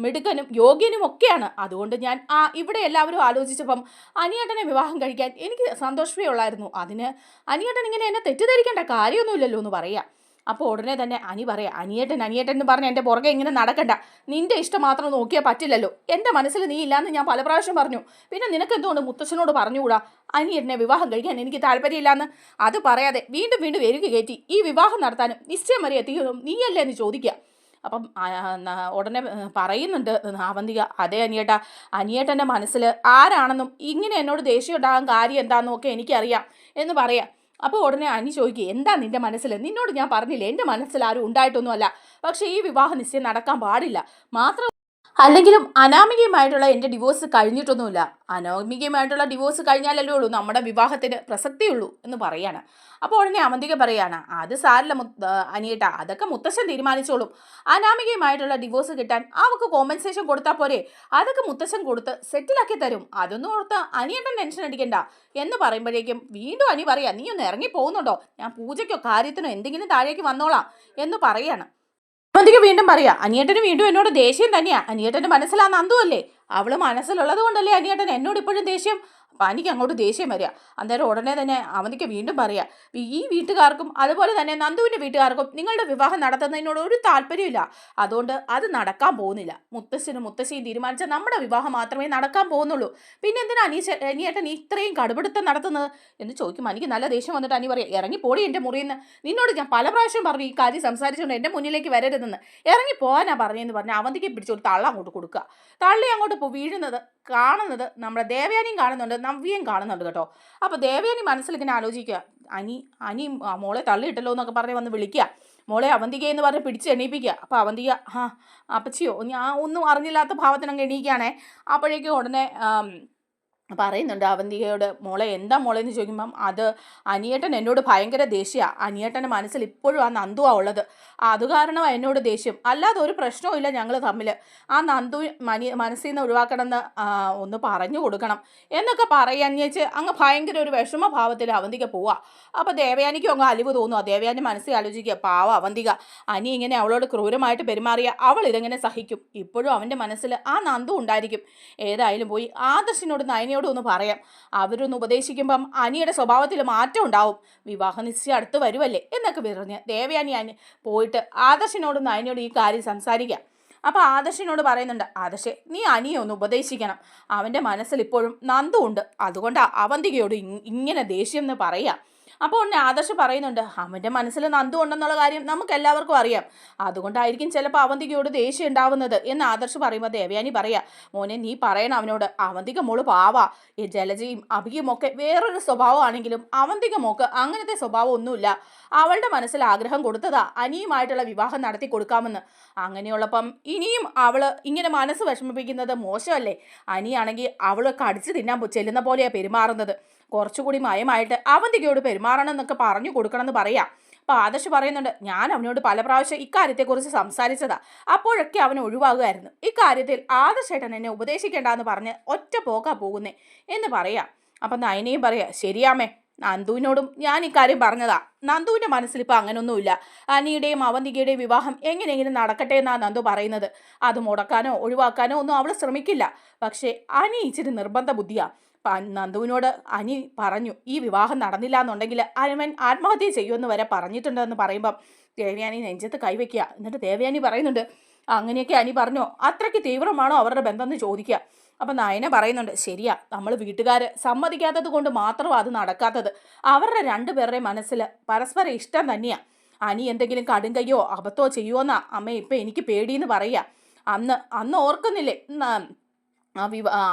മിടുക്കനും യോഗ്യനും ഒക്കെയാണ്. അതുകൊണ്ട് ഞാൻ ഇവിടെ എല്ലാവരും ആലോചിച്ചപ്പം അനിയേട്ടനെ വിവാഹം കഴിക്കാൻ എനിക്ക് സന്തോഷമേ ഉള്ളായിരുന്നു. അതിന് അനിയേട്ടൻ ഇങ്ങനെ എന്നെ തെറ്റിദ്ധരിക്കേണ്ട കാര്യമൊന്നുമില്ലല്ലോ എന്ന് പറയാം. അപ്പോൾ ഉടനെ തന്നെ അനി പറയാം, അനിയേട്ടൻ എന്ന് പറഞ്ഞ് എൻ്റെ പുറകെ ഇങ്ങനെ നടക്കണ്ട. നിൻ്റെ ഇഷ്ടം മാത്രം നോക്കിയാൽ പറ്റില്ലല്ലോ. എൻ്റെ മനസ്സിൽ നീ ഇല്ലാന്ന് ഞാൻ പല പ്രാവശ്യം പറഞ്ഞു. പിന്നെ നിനക്ക് എന്തുകൊണ്ട് മുത്തച്ഛനോട് പറഞ്ഞുകൂടാ അനിയേട്ടനെ വിവാഹം കഴിക്കാൻ എനിക്ക് താല്പര്യമില്ലാന്ന്? അത് പറയാതെ വീണ്ടും വീണ്ടും എരുക്ക് കയറ്റി ഈ വിവാഹം നടത്താനും നിശ്ചയം വരെ എത്തിയതും നീയല്ലേ എന്ന് ചോദിക്കുക. അപ്പം ഉടനെ പറയുന്നുണ്ട് അവന്തിക, അതേ അനിയേട്ടൻ്റെ മനസ്സിൽ ആരാണെന്നും ഇങ്ങനെ എന്നോട് ദേഷ്യം ഉണ്ടാകാൻ കാര്യം എന്താണെന്നും ഒക്കെ എനിക്കറിയാം എന്ന് പറയാം. അപ്പോൾ ഉടനെ അനി ചോദിക്കുക, എന്താ നിൻ്റെ മനസ്സിൽ? നിന്നോട് ഞാൻ പറഞ്ഞില്ലേ എൻ്റെ മനസ്സിൽ ആരും ഉണ്ടായിട്ടൊന്നുമല്ല. പക്ഷേ ഈ വിവാഹ നിശ്ചയം നടക്കാൻ പാടില്ല. മാത്രം അല്ലെങ്കിലും അനാമികയുമായിട്ടുള്ള എൻ്റെ ഡിവോഴ്സ് കഴിഞ്ഞിട്ടൊന്നുമില്ല. അനാമികയുമായിട്ടുള്ള ഡിവോഴ്സ് കഴിഞ്ഞാലല്ലേ ഉള്ളൂ നമ്മുടെ വിവാഹത്തിന് പ്രസക്തിയുള്ളൂ എന്ന് പറയാണ്. അപ്പോൾ ഉടനെ അവന്തിക പറയാണ്, അത് സാരില്ല അനിയേട്ട, അതൊക്കെ മുത്തശ്ശൻ തീരുമാനിച്ചോളും. അനാമികയുമായിട്ടുള്ള ഡിവോഴ്സ് കിട്ടാൻ അവൾക്ക് കോമ്പൻസേഷൻ കൊടുത്താൽ പോരെ, അതൊക്കെ മുത്തശ്ശൻ കൊടുത്ത് സെറ്റിലാക്കി തരും. അതൊന്നും ഓർത്ത് അനിയേട്ടൻ ടെൻഷൻ അടിക്കണ്ട എന്ന് പറയുമ്പോഴേക്കും വീണ്ടും അനി പറയാ, നീ ഒന്ന് ഇറങ്ങി പോകുന്നുണ്ടോ? ഞാൻ പൂജയ്ക്കോ കാര്യത്തിനോ എന്തെങ്കിലും താഴേക്ക് വന്നോളാം എന്ന് പറയാണ്. അവന്തിക വീണ്ടും പറയാ, അനിയേട്ടന് വീണ്ടും എന്നോട് ദേഷ്യം തന്നെയാ. അനിയേട്ടൻ്റെ മനസ്സിലാ നന്ദു അല്ലേ, അവള് മനസ്സിലുള്ളത് കൊണ്ടല്ലേ അനിയേട്ടൻ എന്നോട് ഇപ്പോഴും ദേഷ്യം. അപ്പം എനിക്ക് അങ്ങോട്ട് ദേഷ്യം വരിക. അന്നേരം ഉടനെ തന്നെ അവന്തിക്ക് വീണ്ടും പറയാ, ഈ വീട്ടുകാർക്കും അതുപോലെ തന്നെ നന്ദുവിൻ്റെ വീട്ടുകാർക്കും നിങ്ങളുടെ വിവാഹം നടത്തുന്നതിനോട് ഒരു താല്പര്യമില്ല. അതുകൊണ്ട് അത് നടക്കാൻ പോകുന്നില്ല. മുത്തശ്ശനും മുത്തശ്ശിയും തീരുമാനിച്ച നമ്മുടെ വിവാഹം മാത്രമേ നടക്കാൻ പോകുന്നുള്ളൂ. പിന്നെ എന്തിനാ അനിയേട്ടൻ ഇത്രയും കടുപിടുത്തം നടത്തുന്നത് എന്ന് ചോദിക്കുമ്പോൾ എനിക്ക് നല്ല ദേഷ്യം വന്നിട്ട് അനി പറയാം, ഇറങ്ങി പോടി എൻ്റെ മുറിയിൽ നിന്ന്. നിന്നോട് ഞാൻ പല പ്രാവശ്യം പറഞ്ഞു ഈ കാര്യം സംസാരിച്ചുകൊണ്ട് എൻ്റെ മുന്നിലേക്ക് വരരുതെന്ന്. ഇറങ്ങി പോകാനാ പറഞ്ഞതെന്ന് പറഞ്ഞ് അവന്തിക്ക് പിടിച്ചൊരു തള്ള അങ്ങോട്ട് കൊടുക്കുക. തള്ളി അങ്ങോട്ട് വീഴുന്നത് കാണുന്നത് നമ്മുടെ ദേവയാനിയും കാണുന്നുണ്ട്, നവ്യയും കാണുന്നുണ്ട് കേട്ടോ. അപ്പോൾ ദേവയാനി മനസ്സിലിങ്ങനെ ആലോചിക്കുക, അനി മോളെ തള്ളിയിട്ടല്ലോ എന്നൊക്കെ പറഞ്ഞ് വന്ന് വിളിക്കുക. മോളെ അവന്തിക എന്ന് പറഞ്ഞ് പിടിച്ച് എണീപ്പിക്കുക. അപ്പോൾ അവന്തിക അപ്പച്ചിയോ ഞാൻ ഒന്നും അറിഞ്ഞില്ലാത്ത ഭാവത്തിനങ്ങ് എണീക്കുകയാണേ. അപ്പോഴേക്കും ഉടനെ പറയുന്നുണ്ട് അവന്തികയോട്, മോളെ എന്താ മോളെ എന്ന് ചോദിക്കുമ്പം അത് അനിയേട്ടൻ എന്നോട് ഭയങ്കര ദേഷ്യമാണ്. അനിയേട്ടൻ്റെ മനസ്സിൽ ഇപ്പോഴും ആ നന്ദുവാണ് ഉള്ളത്. അത് കാരണമാണ് എന്നോട് ദേഷ്യം, അല്ലാതെ ഒരു പ്രശ്നവും ഇല്ല ഞങ്ങൾ തമ്മിൽ. ആ നന്ദു മനസ്സിൽ നിന്ന് ഒഴിവാക്കണമെന്ന് ഒന്ന് പറഞ്ഞു കൊടുക്കണം എന്നൊക്കെ പറയാഞ്ഞേച്ച് അങ്ങ് ഭയങ്കര ഒരു വിഷമഭാവത്തിൽ അവന്തിക പോവുക. അപ്പോൾ ദേവയാനിക്കും അങ്ങ് അലിവ് തോന്നുക. ദേവയാനി മനസ്സിൽ ആലോചിക്കുക, പാവ അവന്തിക, അനി ഇങ്ങനെ അവളോട് ക്രൂരമായിട്ട് പെരുമാറിയ അവൾ ഇതെങ്ങനെ സഹിക്കും? ഇപ്പോഴും അവൻ്റെ മനസ്സിൽ ആ നന്ദു ഉണ്ടായിരിക്കും. ഏതായാലും പോയി ആദർശിനോട് നയനയോട് ഒന്ന് പറയാം. അവരൊന്ന് ഉപദേശിക്കുമ്പം അനിയുടെ സ്വഭാവത്തിൽ മാറ്റം ഉണ്ടാവും. വിവാഹ നിശ്ചയം അടുത്ത് വരുമല്ലേ എന്നൊക്കെ പറഞ്ഞ് ദേവയാനി പോയിട്ട് ആദർശിനോടും നയനയോടും ഈ കാര്യം സംസാരിക്കാം. അപ്പോൾ ആദർശിനോട് പറയുന്നുണ്ട്, ആദർശെ നീ അനിയെ ഒന്ന് ഉപദേശിക്കണം. അവൻ്റെ മനസ്സിൽ ഇപ്പോഴും നന്ദു ഉണ്ട്. അതുകൊണ്ട് അവന്തികയോട് ഇങ്ങനെ ദേഷ്യം എന്ന് പറയാം. അപ്പോൾ ഉടനെ ആദർശ് പറയുന്നുണ്ട്, അവൻ്റെ മനസ്സിൽ നന്ദു ഉണ്ടെന്നുള്ള കാര്യം നമുക്ക് എല്ലാവർക്കും അറിയാം. അതുകൊണ്ടായിരിക്കും ചിലപ്പോൾ അവന്തികയോട് ദേഷ്യം ഉണ്ടാവുന്നത് എന്ന് ആദർശ് പറയുമ്പോൾ ദേവയാനി പറയാ, മോനെ നീ പറയണം അവനോട്, അവന്തിക മോള് പാവാ. ഈ ജലജയും അഭിയും ഒക്കെ വേറൊരു സ്വഭാവമാണെങ്കിലും അവന്തിക മോക്ക് അങ്ങനത്തെ സ്വഭാവം ഒന്നുമില്ല. അവളുടെ മനസ്സിൽ ആഗ്രഹം കൊടുത്തതാ അനിയുമായിട്ടുള്ള വിവാഹം നടത്തി കൊടുക്കാമെന്ന്. അങ്ങനെയുള്ളപ്പം ഇനിയും അവള് ഇങ്ങനെ മനസ്സ് വിഷമിപ്പിക്കുന്നത് മോശമല്ലേ? അനിയാണെങ്കിൽ അവള് കടിച്ചു തിന്നാൻ ചെല്ലുന്ന പോലെയാണ് പെരുമാറുന്നത്. കുറച്ചുകൂടി മയമായിട്ട് അവന്തികയോട് പെരുമാറണം എന്നൊക്കെ പറഞ്ഞു കൊടുക്കണമെന്ന് പറയാം. അപ്പോൾ ആദർശ് പറയുന്നുണ്ട്, ഞാൻ അവനോട് പല പ്രാവശ്യം ഇക്കാര്യത്തെക്കുറിച്ച് സംസാരിച്ചതാ. അപ്പോഴൊക്കെ അവൻ ഒഴിവാകുമായിരുന്നു. ഇക്കാര്യത്തിൽ ആദർശേട്ടൻ എന്നെ ഉപദേശിക്കേണ്ടെന്ന് പറഞ്ഞ് ഒറ്റ പോക്കാ പോകുന്നേ എന്ന് പറയാം. അപ്പം നയനയും പറയാം, ശരിയാമേ, നന്ദുവിനോടും ഞാൻ ഇക്കാര്യം പറഞ്ഞതാ. നന്ദുവിൻ്റെ മനസ്സിലിപ്പോൾ അങ്ങനെയൊന്നുമില്ല. അനിയുടെയും അവന്തികയുടെയും വിവാഹം എങ്ങനെയെങ്കിലും നടക്കട്ടെ എന്നാണ് നന്ദു പറയുന്നത്. അത് മുടക്കാനോ ഒഴിവാക്കാനോ ഒന്നും അവൾ ശ്രമിക്കില്ല. പക്ഷേ അനി ഇച്ചിരി നിർബന്ധ ബുദ്ധിയാണ്. നന്ദുവിനോട് അനി പറഞ്ഞു, ഈ വിവാഹം നടന്നില്ല എന്നുണ്ടെങ്കിൽ അവൻ ആത്മഹത്യ ചെയ്യുമെന്ന് വരെ പറഞ്ഞിട്ടുണ്ടെന്ന് പറയുമ്പം ദേവയാനി നെഞ്ചത്ത് കൈവയ്ക്കുക. എന്നിട്ട് ദേവയാനി പറയുന്നുണ്ട്, അങ്ങനെയൊക്കെ അനി പറഞ്ഞോ? അത്രയ്ക്ക് തീവ്രമാണോ അവരുടെ ബന്ധം എന്ന് ചോദിക്കുക. അപ്പം നയന പറയുന്നുണ്ട്, ശരിയാ, നമ്മൾ വീട്ടുകാർ സമ്മതിക്കാത്തത് കൊണ്ട് മാത്രമാണ് അത് നടക്കാത്തത്. അവരുടെ രണ്ടുപേരുടെ മനസ്സിൽ പരസ്പരം ഇഷ്ടം തന്നെയാണ്. അനി എന്തെങ്കിലും കടുങ്കയ്യോ അബദ്ധമോ ചെയ്യുമോന്നാ അമ്മ ഇപ്പം എനിക്ക് പേടിയെന്ന് പറയുക. അന്ന് ഓർക്കുന്നില്ലേ,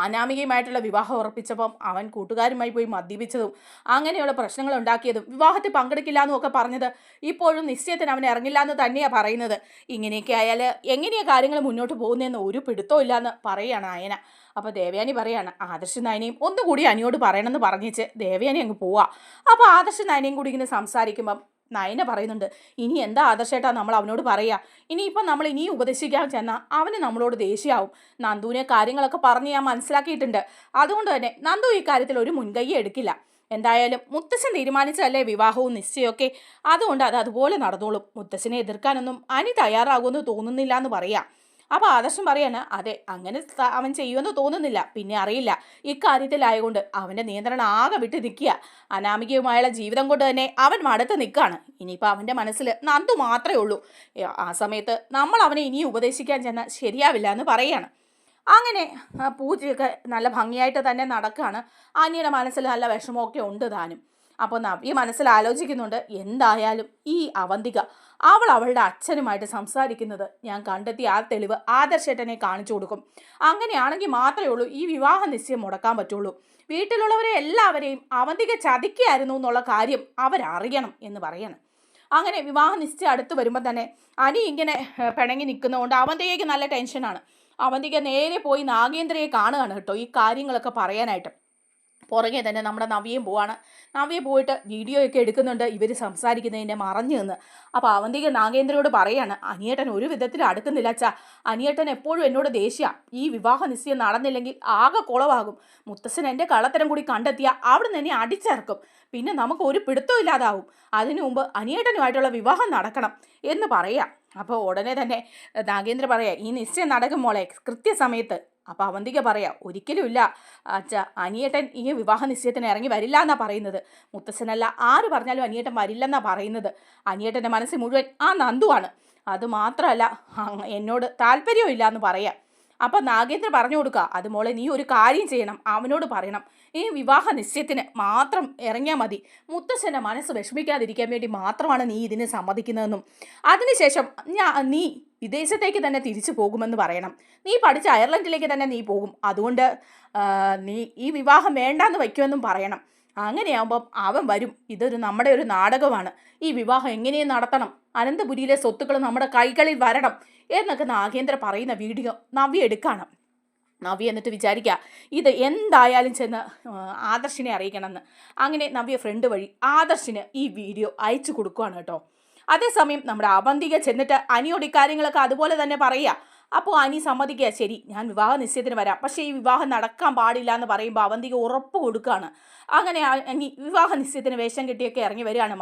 അനാമികയുമായിട്ടുള്ള വിവാഹം ഉറപ്പിച്ചപ്പം അവൻ കൂട്ടുകാരുമായി പോയി മദ്യപിച്ചതും അങ്ങനെയുള്ള പ്രശ്നങ്ങൾ ഉണ്ടാക്കിയതും വിവാഹത്തിൽ പങ്കെടുക്കില്ല എന്നും ഒക്കെ പറഞ്ഞത് ഇപ്പോഴും നിശ്ചയത്തിന് അവൻ ഇറങ്ങില്ല എന്ന് തന്നെയാണ് പറയുന്നത്. ഇങ്ങനെയൊക്കെ ആയാൽ എങ്ങനെയാണ് കാര്യങ്ങൾ മുന്നോട്ട് പോകുന്നതെന്ന് ഒരു പിടുത്തവും ഇല്ലയെന്ന് പറയുകയാണ് അയന. അപ്പോൾ ദേവയാനി പറയാണ്, ആദർശ് നയനയും ഒന്നുകൂടി അനിയോട് പറയണമെന്ന് പറഞ്ഞിച്ച് ദേവയാനി അങ്ങ് പോവാ. അപ്പോൾ ആദർശ് നയനയും കൂടി ഇങ്ങനെ സംസാരിക്കുമ്പം നയന പറയുന്നുണ്ട്, ഇനി എന്താ ആദർശേട്ടാ നമ്മൾ അവനോട് പറയുക? ഇനിയിപ്പം നമ്മൾ ഇനിയും ഉപദേശിക്കാൻ ചെന്നാൽ അവന് നമ്മളോട് ദേഷ്യമാവും. നന്ദുവിനെ കാര്യങ്ങളൊക്കെ പറഞ്ഞ് ഞാൻ മനസ്സിലാക്കിയിട്ടുണ്ട്. അതുകൊണ്ട് തന്നെ നന്ദു ഈ കാര്യത്തിൽ ഒരു മുൻകൈ എടുക്കില്ല. എന്തായാലും മുത്തശ്ശൻ തീരുമാനിച്ചല്ലേ വിവാഹവും നിശ്ചയമൊക്കെ, അതുകൊണ്ട് അത് അതുപോലെ നടന്നോളും. മുത്തശ്ശനെ എതിർക്കാനൊന്നും അനി തയ്യാറാകുമെന്ന് തോന്നുന്നില്ല എന്ന് പറയാം. അപ്പോൾ ആദർശം പറയാണ്, അതെ, അങ്ങനെ അവൻ ചെയ്യുമെന്ന് തോന്നുന്നില്ല. പിന്നെ അറിയില്ല, ഇക്കാര്യത്തിലായതുകൊണ്ട് അവൻ്റെ നിയന്ത്രണം ആകെ വിട്ട് നിൽക്കുക. അനാമികയുമായുള്ള ജീവിതം കൊണ്ട് തന്നെ അവൻ മടുത്ത് നിൽക്കുകയാണ്. ഇനിയിപ്പോൾ അവൻ്റെ മനസ്സിൽ നന്ദു മാത്രമേ ഉള്ളൂ. ആ സമയത്ത് നമ്മൾ അവനെ ഇനിയും ഉപദേശിക്കാൻ ചെന്നാൽ ശരിയാവില്ല എന്ന് പറയുകയാണ്. അങ്ങനെ പൂജയൊക്കെ നല്ല ഭംഗിയായിട്ട് തന്നെ നടക്കുകയാണ്. അനിയുടെ മനസ്സിൽ നല്ല വിഷമമൊക്കെ ഉണ്ട് താനും. അപ്പോൾ നവ്യ മനസ്സിൽ ആലോചിക്കുന്നുണ്ട്, എന്തായാലും ഈ അവന്തിക അവളുടെ അച്ഛനുമായിട്ട് സംസാരിക്കുന്നത് ഞാൻ കണ്ടെത്തിയ ആ തെളിവ് ആദർശേട്ടനെ കാണിച്ചു കൊടുക്കും. അങ്ങനെയാണെങ്കിൽ മാത്രമേ ഉള്ളൂ ഈ വിവാഹ നിശ്ചയം മുടക്കാൻ പറ്റുള്ളൂ. വീട്ടിലുള്ളവരെ എല്ലാവരെയും അവന്തിക ചതിക്കുകയായിരുന്നു എന്നുള്ള കാര്യം അവരറിയണം എന്ന് പറയണം. അങ്ങനെ വിവാഹ നിശ്ചയം അടുത്ത് വരുമ്പോൾ തന്നെ അനി ഇങ്ങനെ പിണങ്ങി നിൽക്കുന്നതുകൊണ്ട് അവന്തികയ്ക്ക് നല്ല ടെൻഷനാണ്. അവന്തിക നേരെ പോയി നാഗേന്ദ്രയെ കാണുകയാണ് കേട്ടോ ഈ കാര്യങ്ങളൊക്കെ പറയാനായിട്ട്. പുറകെ തന്നെ നമ്മുടെ നവ്യയും പോവാണ്. നവ്യ പോയിട്ട് വീഡിയോ ഒക്കെ എടുക്കുന്നുണ്ട് ഇവർ സംസാരിക്കുന്നതിൻ്റെ മറഞ്ഞു നിന്ന്. അപ്പോൾ അവന്തിക നാഗേന്ദ്രയോട് പറയാണ്, അനിയേട്ടൻ ഒരു വിധത്തിൽ അടുക്കുന്നില്ല അച്ഛാ. അനിയേട്ടൻ എപ്പോഴും എന്നോട് ദേഷ്യ. ഈ വിവാഹ നിശ്ചയം നടന്നില്ലെങ്കിൽ ആകെ കുളവാകും. മുത്തശ്ശൻ എൻ്റെ കള്ളത്തരം കൂടി കണ്ടെത്തിയാൽ അവിടെ നിന്ന് എന്നെ അടിച്ചിറക്കും. പിന്നെ നമുക്ക് ഒരു പിടുത്തം ഇല്ലാതാവും. അതിനു മുമ്പ് അനിയേട്ടനുമായിട്ടുള്ള വിവാഹം നടക്കണം എന്ന് പറയാം. അപ്പോൾ ഉടനെ തന്നെ നാഗേന്ദ്ര പറയാം, ഈ നിശ്ചയം നടക്കും മോളെ കൃത്യസമയത്ത്. അപ്പോൾ അവന്തിക പറയാം, ഒരിക്കലും ഇല്ല അച്ഛാ, അനിയേട്ടൻ ഈ വിവാഹ നിശ്ചയത്തിന് ഇറങ്ങി വരില്ല എന്നാണ് പറയുന്നത്. മുത്തശ്ശനല്ല ആര് പറഞ്ഞാലും അനിയേട്ടൻ വരില്ലെന്നാണ് പറയുന്നത്. അനിയേട്ടൻ്റെ മനസ്സിൽ മുഴുവൻ ആ നന്ദുവാണ്. അതുമാത്രമല്ല എന്നോട് താല്പര്യവും ഇല്ല എന്ന് പറയാം. അപ്പം നാഗേന്ദ്ര പറഞ്ഞു കൊടുക്കുക, അത് മോളെ നീ ഒരു കാര്യം ചെയ്യണം, അവനോട് പറയണം ഈ വിവാഹ നിശ്ചയത്തിന് മാത്രം ഇറങ്ങിയാൽ മതി. മുത്തശ്ശൻ്റെ മനസ്സ് വിഷമിക്കാതിരിക്കാൻ വേണ്ടി മാത്രമാണ് നീ ഇതിന് സമ്മതിക്കുന്നതെന്നും അതിനുശേഷം നീ വിദേശത്തേക്ക് തന്നെ തിരിച്ചു പോകുമെന്ന് പറയണം. നീ പഠിച്ച അയർലൻഡിലേക്ക് തന്നെ നീ പോകും. അതുകൊണ്ട് നീ ഈ വിവാഹം വേണ്ടാന്ന് വയ്ക്കുമെന്നും പറയണം. അങ്ങനെയാകുമ്പം അവൻ വരും. ഇതൊരു നമ്മുടെ ഒരു നാടകമാണ്. ഈ വിവാഹം എങ്ങനെയും നടത്തണം. അനന്തപുരിയിലെ സ്വത്തുക്കൾ നമ്മുടെ കൈകളിൽ വരണം എന്നൊക്കെ നാഗേന്ദ്ര പറയുന്ന വീഡിയോ നവ്യ എടുക്കണം. നവ്യ എന്നിട്ട് വിചാരിക്കുക, ഇത് എന്തായാലും ചെന്ന് ആദർശിനെ അറിയിക്കണമെന്ന്. അങ്ങനെ നവ്യ ഫ്രണ്ട് വഴി ആദർശിന് ഈ വീഡിയോ അയച്ചു കൊടുക്കുകയാണ് കേട്ടോ. അതേസമയം നമ്മുടെ അവന്തിക ചെന്നിട്ട് അനിയോട് ഇക്കാര്യങ്ങളൊക്കെ അതുപോലെ തന്നെ പറയുക. അപ്പോൾ അനി സമ്മതിക്കുക, ശരി ഞാൻ വിവാഹ നിശ്ചയത്തിന് വരാം, പക്ഷേ ഈ വിവാഹം നടക്കാൻ പാടില്ല എന്ന് പറയുമ്പോൾ അവന്തിക ഉറപ്പ് കൊടുക്കുകയാണ്. അങ്ങനെ അനി വിവാഹ നിശ്ചയത്തിന് വേഷം കെട്ടിയൊക്കെ ഇറങ്ങി വരികയാണ്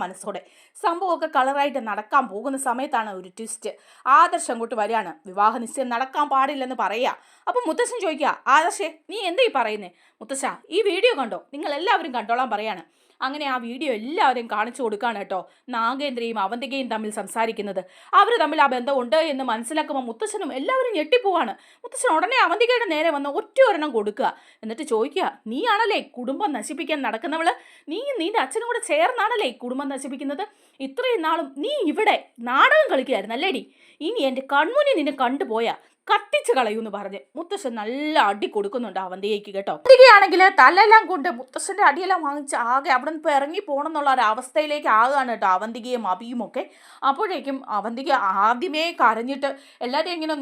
മനസ്സോടെ. സംഭവമൊക്കെ കളറായിട്ട് നടക്കാൻ പോകുന്ന സമയത്താണ് ഒരു ട്വിസ്റ്റ്. ആദർശ് അങ്ങോട്ട് വരികയാണ്, വിവാഹ നിശ്ചയം നടക്കാൻ പാടില്ലെന്ന് പറയുക. അപ്പം മുത്തശ്ശൻ ചോദിക്കുക, ആദർശേ നീ എന്താ ഈ പറയുന്നേ? മുത്തശ്ശ ഈ വീഡിയോ കണ്ടോ, നിങ്ങൾ എല്ലാവരും കണ്ടോളാൻ പറയാണ്. അങ്ങനെ ആ വീഡിയോ എല്ലാവരും കാണിച്ചു കൊടുക്കുകയാണ് കേട്ടോ. നാഗേന്ദ്രയും അവന്തികയും തമ്മിൽ സംസാരിക്കുന്നത്, അവർ തമ്മിൽ ആ ബന്ധം ഉണ്ട് എന്ന് മനസ്സിലാക്കുമ്പോൾ മുത്തശ്ശനും എല്ലാവരും ഞെട്ടിപ്പോവാണ്. മുത്തശ്ശൻ ഉടനെ അവന്തികയുടെ നേരെ വന്ന് ഒറ്റ ഒരെണ്ണം കൊടുക്കുക. എന്നിട്ട് ചോദിക്കുക, നീയാണല്ലേ കുടുംബം നശിപ്പിക്കാൻ നടക്കുന്നവള്? നീ നിന്റെ അച്ഛനും കൂടെ ചേർന്നാണല്ലേ കുടുംബം നശിപ്പിക്കുന്നത്? ഇത്രയും നാളും നീ ഇവിടെ നാടകം കളിക്കുകയായിരുന്നു അല്ലേടി? ഇനി എൻ്റെ കൺമുന്നിൽ നിന്നെ കണ്ടുപോയാ കത്തിച്ച് കളയൂന്ന് പറഞ്ഞ് മുത്തശ്ശൻ നല്ല അടി കൊടുക്കുന്നുണ്ട് അവന്തികയ്ക്ക് കേട്ടോ. അവന്തികയാണെങ്കിൽ തലെല്ലാം കൊണ്ട് മുത്തശ്ശൻ്റെ അടിയെല്ലാം വാങ്ങിച്ച് ആകെ അവിടെ നിന്ന് ഇപ്പോൾ ഇറങ്ങി പോകണം എന്നുള്ള ഒരു അവസ്ഥയിലേക്ക് ആകുകയാണ് കേട്ടോ അവന്തികയും അബിയും ഒക്കെ. അപ്പോഴേക്കും അവന്തിക ആദ്യമേ കരഞ്ഞിട്ട് എല്ലാവരെയും ഇങ്ങനെ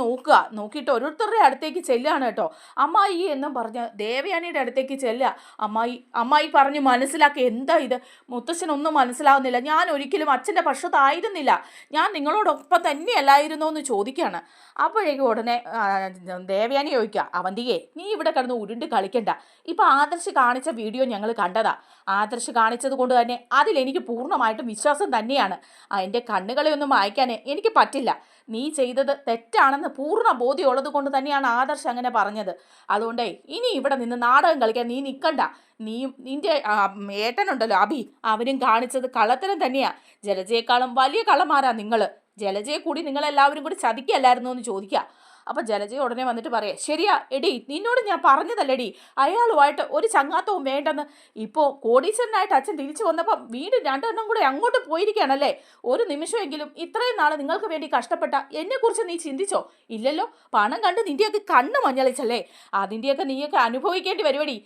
നോക്കിയിട്ട് ഓരോരുത്തരുടെ അടുത്തേക്ക് ചെല്ലുകയാണ് കേട്ടോ. അമ്മായി എന്നും പറഞ്ഞ് ദേവയാനിയുടെ അടുത്തേക്ക് ചെല്ലുക. അമ്മായി പറഞ്ഞ് മനസ്സിലാക്കി, എന്താ ഇത് മുത്തശ്ശനൊന്നും മനസ്സിലാവുന്നില്ല, ഞാൻ ഒരിക്കലും അച്ഛൻ്റെ പക്ഷത്തായിരുന്നില്ല, ഞാൻ നിങ്ങളോടൊപ്പം തന്നെയല്ലായിരുന്നോ എന്ന് ചോദിക്കുകയാണ്. അപ്പോഴേക്കും ഉടനെ ദേവയാനി ചോദിക്കുക, അവന്തികയെ നീ ഇവിടെ കിടന്ന് ഉരുണ്ട് കളിക്കണ്ട. ഇപ്പം ആദർശ് കാണിച്ച വീഡിയോ ഞങ്ങൾ കണ്ടതാ. ആദർശ് കാണിച്ചത് കൊണ്ട് തന്നെ അതിലെനിക്ക് പൂർണ്ണമായിട്ടും വിശ്വാസം തന്നെയാണ്. എൻ്റെ കണ്ണുകളെ ഒന്നും വായിക്കാൻ എനിക്ക് പറ്റില്ല. നീ ചെയ്തത് തെറ്റാണെന്ന് പൂർണ്ണ ബോധ്യമുള്ളത് കൊണ്ട് തന്നെയാണ് ആദർശ് അങ്ങനെ പറഞ്ഞത്. അതുകൊണ്ടേ ഇനി ഇവിടെ നിന്ന് നാടകം കളിക്കാൻ നീ നിൽക്കണ്ട. നീയും നിൻ്റെ ഏട്ടനുണ്ടല്ലോ അബി, അവനും കാണിച്ചത് കള്ളത്തരം തന്നെയാ. ജലജയേക്കാളും വലിയ കള്ളന്മാരാ നിങ്ങൾ. ജലജയെ കൂടി നിങ്ങളെല്ലാവരും കൂടി ചതിക്കല്ലായിരുന്നോ എന്ന് ചോദിക്കുക. അപ്പം ജലജയ ഉടനെ വന്നിട്ട് പറയാം, ശരിയാ എടി, നിന്നോട് ഞാൻ പറഞ്ഞതല്ലടി അയാളുമായിട്ട് ഒരു ചങ്ങാത്തവും വേണ്ടെന്ന്. ഇപ്പോൾ കോടീശ്വരനായിട്ട് അച്ഛൻ തിരിച്ചു വന്നപ്പം വീണ്ടും രണ്ടെണ്ണം കൂടെ അങ്ങോട്ട് പോയിരിക്കുകയാണല്ലേ. ഒരു നിമിഷമെങ്കിലും ഇത്രയും നാൾ നിങ്ങൾക്ക് വേണ്ടി കഷ്ടപ്പെട്ട എന്നെക്കുറിച്ച് നീ ചിന്തിച്ചോ? ഇല്ലല്ലോ. പണം കണ്ട് നിൻ്റെയൊക്കെ കണ്ണ് മഞ്ഞളിച്ചല്ലേ. അതിൻ്റെയൊക്കെ നീയൊക്കെ അനുഭവിക്കേണ്ടി വരുവടി.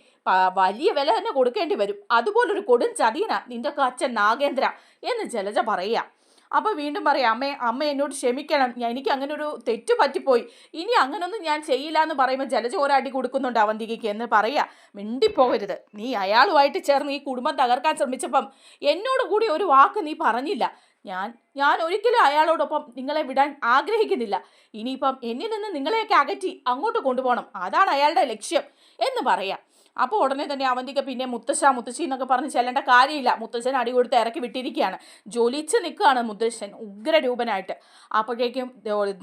വലിയ വില തന്നെ കൊടുക്കേണ്ടി വരും. അതുപോലൊരു കൊടും ചതിയനാ നിൻ്റെയൊക്കെ അച്ഛൻ നാഗേന്ദ്ര എന്ന് ജലജ പറയുക. അപ്പോൾ വീണ്ടും പറയാം, അമ്മ എന്നോട് ക്ഷമിക്കണം, എനിക്ക് അങ്ങനെ ഒരു തെറ്റ് പറ്റിപ്പോയി, ഇനി അങ്ങനൊന്നും ഞാൻ ചെയ്യില്ല എന്ന് പറയുമ്പോൾ ജലജ ഒരടി കൊടുക്കുന്നുണ്ട് അവന്തികയ്ക്ക്. എന്ന് പറയുക, മിണ്ടിപ്പോകരുത്, നീ അയാളുമായിട്ട് ചേർന്ന് ഈ കുടുംബം തകർക്കാൻ ശ്രമിച്ചപ്പം എന്നോട് കൂടി ഒരു വാക്ക് നീ പറഞ്ഞില്ല. ഞാൻ ഒരിക്കലും അയാളോടൊപ്പം നിങ്ങളെ വിടാൻ ആഗ്രഹിക്കുന്നില്ല. ഇനിയിപ്പം എന്നിൽ നിന്ന് നിങ്ങളെയൊക്കെ അകറ്റി അങ്ങോട്ട് കൊണ്ടുപോകണം, അതാണ് അയാളുടെ ലക്ഷ്യം എന്ന് പറയാം. അപ്പോൾ ഉടനെ തന്നെ അവന്തിക പിന്നെ മുത്തശ്ശി എന്നൊക്കെ പറഞ്ഞ് ചെല്ലേണ്ട കാര്യമില്ല. മുത്തശ്ശൻ അടി കൊടുത്ത് ഇറക്കി വിട്ടിരിക്കുകയാണ്. ജ്വലിച്ച് നിൽക്കുകയാണ് മുത്തശ്ശൻ ഉഗ്രരൂപനായിട്ട്. അപ്പോഴേക്കും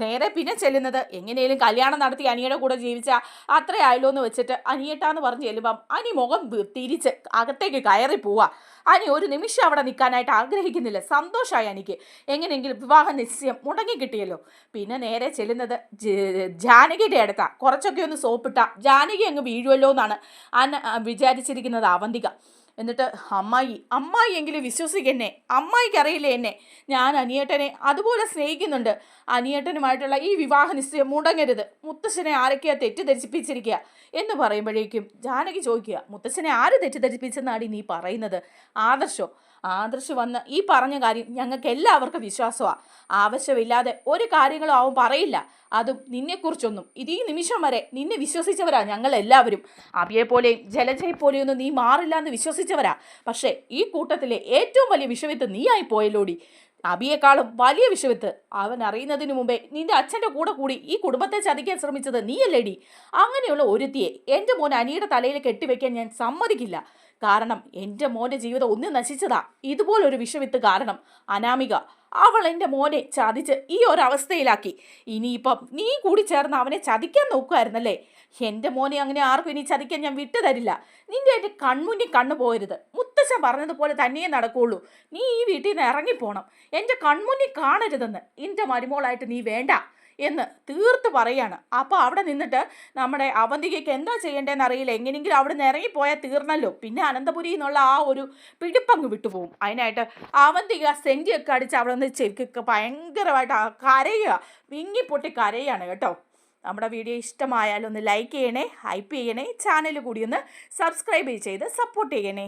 നേരെ പിന്നെ ചെല്ലുന്നത്, എങ്ങനെയും കല്യാണം നടത്തി അനിയുടെ കൂടെ ജീവിച്ച അത്രയായല്ലോ എന്ന് വെച്ചിട്ട് അനിയട്ടാന്ന് പറഞ്ഞ് ചെല്ലുമ്പം അനി മുഖം തിരിച്ച് അകത്തേക്ക് കയറി പോവുക. അനി ഒരു നിമിഷം അവിടെ നിൽക്കാനായിട്ട് ആഗ്രഹിക്കുന്നില്ല. സന്തോഷമായി എനിക്ക്, എങ്ങനെയെങ്കിലും വിവാഹ നിശ്ചയം മുടങ്ങി കിട്ടിയല്ലോ. പിന്നെ നേരെ ചെല്ലുന്നത് ജാനകിയുടെ അടുത്താണ്. കുറച്ചൊക്കെ ഒന്ന് സോപ്പിട്ട ജാനകി അങ്ങ് വീഴുമല്ലോ എന്നാണ് വിചാരിച്ചിരിക്കുന്നത് അവന്തിക. എന്നിട്ട് അമ്മായി എങ്കിലും വിശ്വസിക്കെന്നെ, അമ്മായിക്ക് അറിയില്ലേ എന്നെ, ഞാൻ അനിയേട്ടനെ അതുപോലെ സ്നേഹിക്കുന്നുണ്ട്. അനിയേട്ടനുമായിട്ടുള്ള ഈ വിവാഹ നിശ്ചയം മുടങ്ങരുത്. മുത്തശ്ശനെ ആരൊക്കെയാ തെറ്റിദ്ധരിപ്പിച്ചിരിക്കുക എന്ന് പറയുമ്പോഴേക്കും ജാനകി ചോദിക്കുക, മുത്തശ്ശനെ ആര് തെറ്റിദ്ധരിപ്പിച്ചെന്നാടി നീ പറയുന്നത്? ആദർശ് വന്ന് ഈ പറഞ്ഞ കാര്യം ഞങ്ങൾക്ക് എല്ലാവർക്കും വിശ്വാസമാണ്. ആവശ്യമില്ലാതെ ഒരു കാര്യങ്ങളും അവൻ പറയില്ല. അതും നിന്നെക്കുറിച്ചൊന്നും. ഈ നിമിഷം വരെ നിന്നെ വിശ്വസിച്ചവരാ ഞങ്ങൾ എല്ലാവരും. അബിയെപ്പോലെയും ജലജയെപ്പോലെയും ഒന്നും നീ മാറില്ല എന്ന് വിശ്വസിച്ചവരാ. പക്ഷേ ഈ കൂട്ടത്തിലെ ഏറ്റവും വലിയ വിഷവിത്ത് നീയായി പോയല്ലോടി. അബിയെക്കാളും വലിയ വിഷവിത്ത്. അവൻ അറിയുന്നതിന് മുമ്പേ നിന്റെ അച്ഛൻ്റെ കൂടി ഈ കുടുംബത്തെ ചതിക്കാൻ ശ്രമിച്ചത് നീയല്ലേടി. അങ്ങനെയുള്ള ഒരുത്തിയെ എൻ്റെ മോൻ അനിയുടെ തലയിൽ കെട്ടിവെക്കാൻ ഞാൻ സമ്മതിക്കില്ല. കാരണം എൻ്റെ മോൻ്റെ ജീവിതം ഒന്ന് നശിച്ചതാ ഇതുപോലൊരു വിഷവിത്ത് കാരണം. അനാമിക, അവൾ എൻ്റെ മോനെ ചതിച്ച് ഈ ഒരവസ്ഥയിലാക്കി. ഇനിയിപ്പം നീ കൂടി ചേർന്ന് അവനെ ചതിക്കാൻ നോക്കുമായിരുന്നല്ലേ. എൻ്റെ മോനെ അങ്ങനെ ആർക്കും ഇനി ചതിക്കാൻ ഞാൻ വിട്ടുതരില്ല. നിന്റെ എൻ്റെ കൺമുന്നിൽ കണ്ണു പോകരുത്. മുത്തശ്ശൻ പറഞ്ഞതുപോലെ തന്നെയേ നടക്കുകയുള്ളൂ. നീ ഈ വീട്ടിൽ നിന്ന് ഇറങ്ങിപ്പോണം. എൻ്റെ കൺമുന്നിൽ കാണരുതെന്ന്. എൻ്റെ മരുമോളായിട്ട് നീ വേണ്ട എന്ന് തീർത്ത് പറയാണ്. അപ്പോൾ അവിടെ നിന്നിട്ട് നമ്മുടെ അവന്തികയ്ക്ക് എന്താ ചെയ്യേണ്ടതെന്ന് അറിയില്ല. എങ്ങനെയെങ്കിലും അവിടെ നിന്ന് ഇറങ്ങിപ്പോയാൽ തീർന്നല്ലോ. പിന്നെ അനന്തപുരി എന്നുള്ള ആ ഒരു പിടിപ്പങ്ങ് വിട്ടുപോകും. അതിനായിട്ട് അവന്തിക സെൻറ്റിയൊക്കെ അടിച്ച് അവിടെ നിന്ന് ചെരുക്കൊക്കെ ഭയങ്കരമായിട്ട് കരയുക, വിങ്ങിപ്പൊട്ടി കരയാണ് കേട്ടോ. നമ്മുടെ വീഡിയോ ഇഷ്ടമായാലൊന്ന് ലൈക്ക് ചെയ്യണേ, ഹൈപ്പ് ചെയ്യണേ, ചാനൽ കൂടി ഒന്ന് സബ്സ്ക്രൈബ് ചെയ്ത് സപ്പോർട്ട് ചെയ്യണേ.